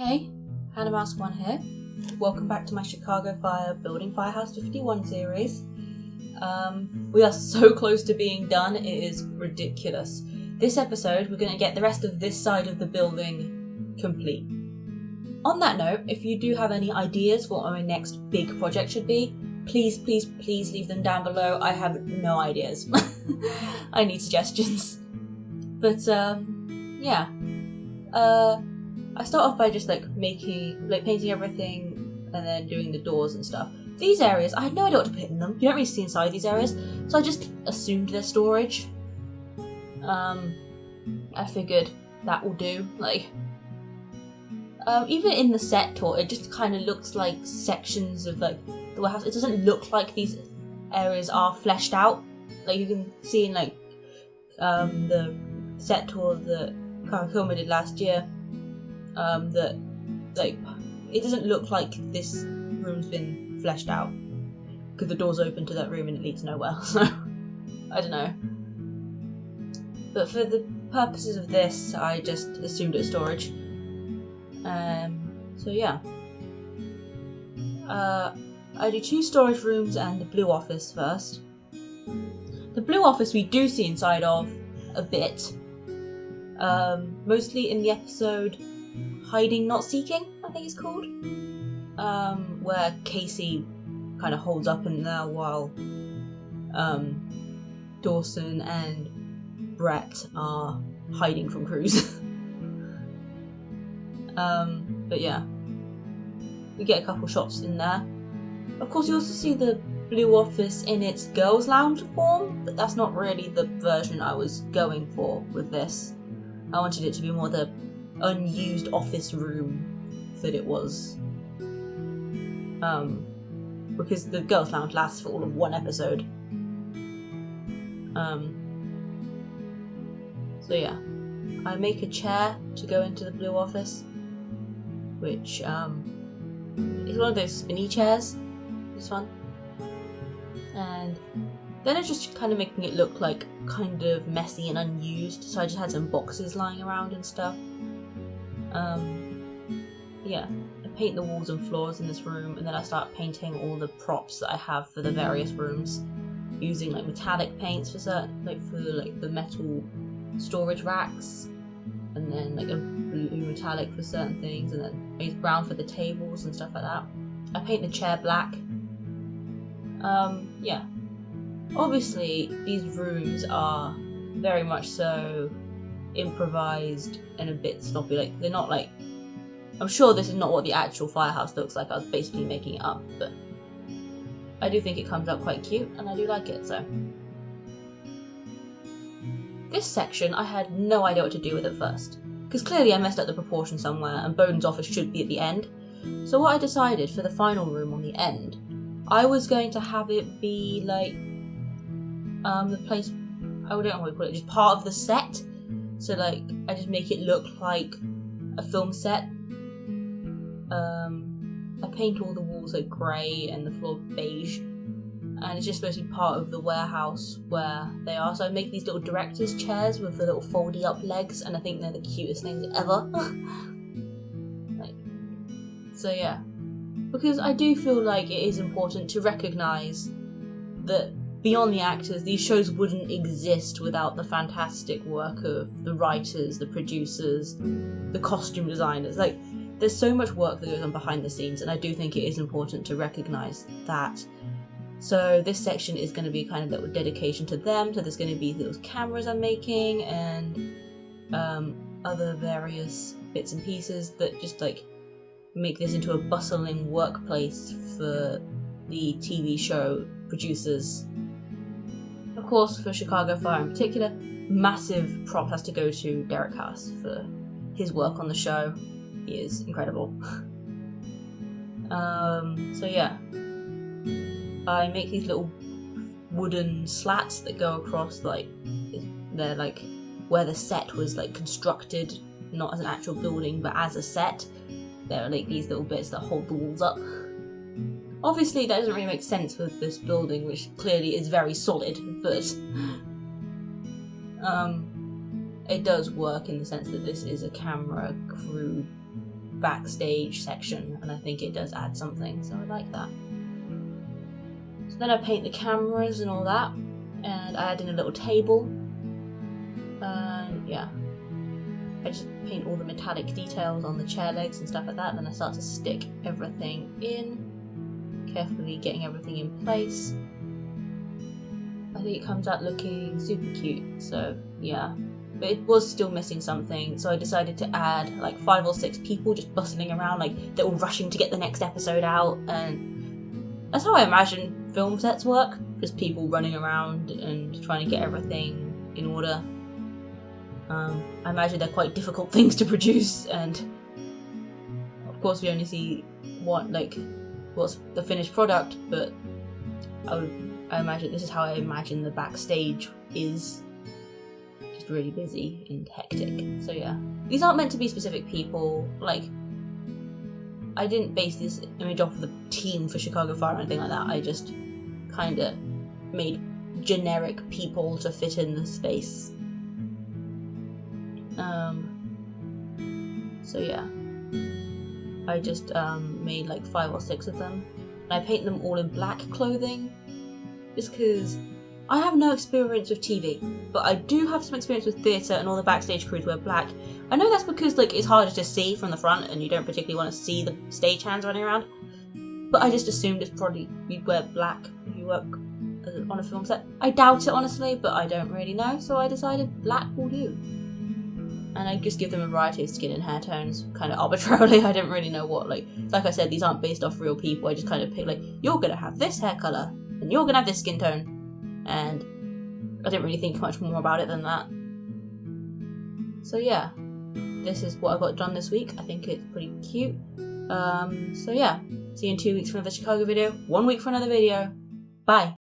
Hey, Hannah Mouse 1 here. Welcome back to my Chicago Fire Building Firehouse 51 series. We are so close to being done, it is ridiculous. This episode, we're going to get the rest of this side of the building complete. On that note, if you do have any ideas for what my next big project should be, please leave them down below. I have no ideas. I need suggestions. But, yeah. I start off by just painting everything and then doing the doors and stuff. These areas, I had no idea what to put in them. You don't really see inside these areas, so I just assumed they're storage. I figured that will do. Even in the set tour, it just kind of looks like sections of the warehouse. It doesn't look like these areas are fleshed out. You can see in the set tour that Filmer did last year. It doesn't look like this room's been fleshed out because the door's open to that room and it leads nowhere. So I don't know. But for the purposes of this, I just assumed it was storage. So yeah. I do 2 storage rooms and the blue office first. The blue office we do see inside of a bit. Mostly in the episode Hiding Not Seeking, I think it's called. Where Casey kind of holds up in there while Dawson and Brett are hiding from Cruz. But yeah, we get a couple shots in there. Of course, you also see the blue office in its girls' lounge form, but that's not really the version I was going for with this. I wanted it to be more the unused office room that it was. Because the girls' lounge lasts for all of 1 episode. So yeah. I make a chair to go into the blue office, which is one of those spinny chairs. This one. And then it's just kind of making it look like kind of messy and unused, so I just had some boxes lying around and stuff. Yeah, I paint the walls and floors in this room, and then I start painting all the props that I have for the various rooms, using metallic paints for certain, the metal storage racks, and then a blue metallic for certain things, and then I use brown for the tables and stuff like that. I paint the chair black. Yeah. Obviously, these rooms are very much so improvised and a bit sloppy. They're not I'm sure this is not what the actual firehouse looks like. I was basically making it up, but I do think it comes out quite cute, and I do like it, so. This section, I had no idea what to do with at first, because clearly I messed up the proportion somewhere, and Bowden's office should be at the end. So what I decided for the final room on the end, I was going to have it be the place, I don't know what you call it, just part of the set. So I just make it look like a film set. I paint all the walls grey and the floor beige, and it's just supposed to be part of the warehouse where they are. So I make these little director's chairs with the little foldy up legs, and I think they're the cutest things ever. So yeah, because I do feel like it is important to recognise that beyond the actors, these shows wouldn't exist without the fantastic work of the writers, the producers, the costume designers. There's so much work that goes on behind the scenes, and I do think it is important to recognise that. So this section is going to be kind of a little dedication to them. So there's going to be little cameras I'm making and other various bits and pieces that just make this into a bustling workplace for the TV show producers. Of course, for Chicago Fire in particular, massive prop has to go to Derek Haas for his work on the show. He is incredible. So yeah, I make these little wooden slats that go across they're where the set was constructed, not as an actual building but as a set. There are these little bits that hold the walls up. Obviously that doesn't really make sense with this building, which clearly is very solid, but it does work in the sense that this is a camera crew backstage section, and I think it does add something, so I like that. So then I paint the cameras and all that, and I add in a little table. Yeah, I just paint all the metallic details on the chair legs and stuff like that, and then I start to stick everything in, carefully getting everything in place. I think it comes out looking super cute, so yeah. But it was still missing something, so I decided to add like 5 or 6 people just bustling around, like they're all rushing to get the next episode out, and that's how I imagine film sets work, just people running around and trying to get everything in order. I imagine they're quite difficult things to produce, and of course we only see what's the finished product, but I imagine this is how I imagine the backstage is, just really busy and hectic. So yeah, these aren't meant to be specific people. Like, I didn't base this image off of the team for Chicago Fire or anything like that. I just kind of made generic people to fit in the space. So yeah, I just made like 5 or 6 of them, and I paint them all in black clothing, just because I have no experience with TV, but I do have some experience with theatre, and all the backstage crews wear black. I know that's because like it's harder to see from the front, and you don't particularly want to see the stagehands running around, but I just assumed it's probably you'd wear black if you work on a film set. I doubt it honestly, but I don't really know, so I decided black will do. And I just give them a variety of skin and hair tones, kind of arbitrarily. I didn't really know what, like I said, these aren't based off real people. I just kind of picked, like, you're gonna have this hair colour, and you're gonna have this skin tone, and I didn't really think much more about it than that. So yeah, this is what I got done this week. I think it's pretty cute. So yeah, see you in 2 weeks for another Chicago video, 1 week for another video. Bye!